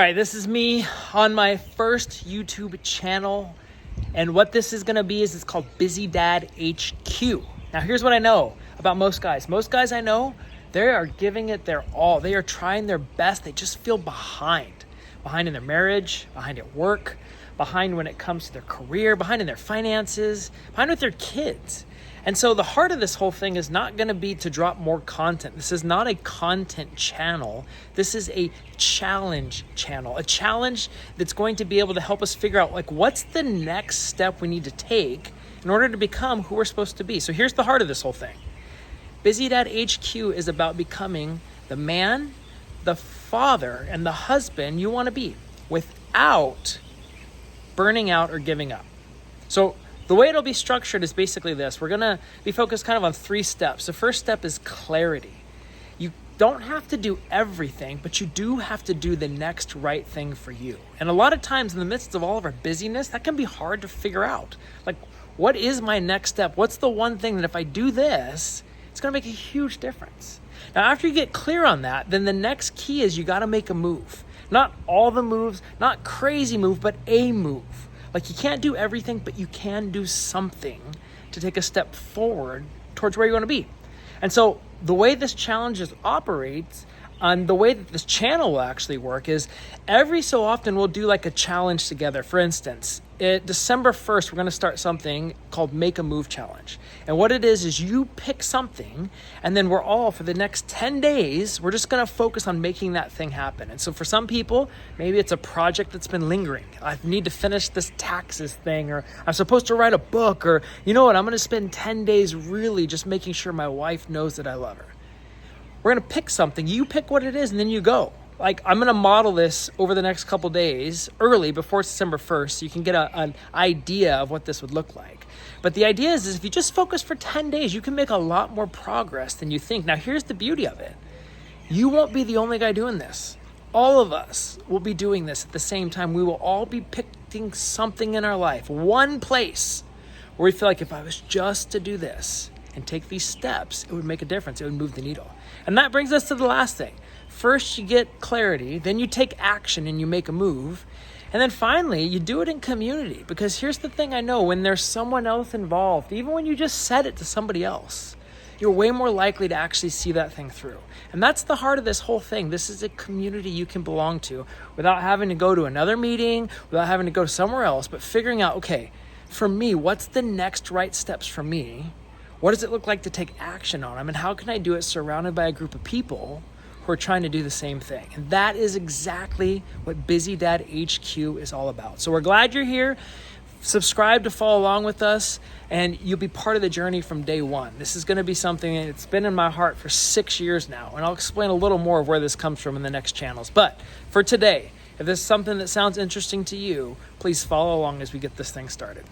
All right, this is me on my first YouTube channel. And what this is gonna be is it's called Busy Dad HQ. Now here's what I know about most guys. Most guys I know, they are giving it their all. They are trying their best. They just feel behind in their marriage, behind at work, behind when it comes to their career, behind in their finances, behind with their kids. And so the heart of this whole thing is not going to be to drop more content. This is not a content channel. This is a challenge channel, a challenge that's going to be able to help us figure out what's the next step we need to take in order to become who we're supposed to be. So here's the heart of this whole thing. Busy Dad HQ is about becoming the man, the father, and the husband you want to be without burning out or giving up. So the way it'll be structured is basically this. We're going to be focused kind of on 3 steps. The first step is clarity. You don't have to do everything, but you do have to do the next right thing for you. And a lot of times in the midst of all of our busyness, that can be hard to figure out. What is my next step? What's the one thing that if I do this, it's going to make a huge difference? Now, after you get clear on that, then the next key is you got to make a move. Not all the moves, not crazy move, but a move. You can't do everything, but you can do something to take a step forward towards where you want to be. And so the way this challenge operates, and the way that this channel will actually work is every so often we'll do a challenge together. For instance, December 1st, we're going to start something called Make a Move Challenge. And what it is you pick something, and then we're all, for the next 10 days, we're just going to focus on making that thing happen. And so for some people, maybe it's a project that's been lingering. I need to finish this taxes thing, or I'm supposed to write a book, or you know what, I'm going to spend 10 days really just making sure my wife knows that I love her. We're going to pick something. You pick what it is, and then you go. I'm going to model this over the next couple days, early, before it's December 1st, so you can get an idea of what this would look like. But the idea is if you just focus for 10 days, you can make a lot more progress than you think. Now, here's the beauty of it. You won't be the only guy doing this. All of us will be doing this at the same time. We will all be picking something in our life, one place where we feel like if I was just to do this and take these steps, it would make a difference. It would move the needle. And that brings us to the last thing. First, you get clarity, then you take action and you make a move. And then finally, you do it in community. Because here's the thing I know, when there's someone else involved, even when you just said it to somebody else, you're way more likely to actually see that thing through. And that's the heart of this whole thing. This is a community you can belong to without having to go to another meeting, without having to go somewhere else, but figuring out, okay, for me, what's the next right steps for me? What does it look like to take action on them? And how can I do it surrounded by a group of people who are trying to do the same thing? And that is exactly what Busy Dad HQ is all about. So we're glad you're here. Subscribe to follow along with us, and you'll be part of the journey from day one. This is going to be something that's been in my heart for 6 years now, and I'll explain a little more of where this comes from in the next channels. But for today, if this is something that sounds interesting to you, please follow along as we get this thing started.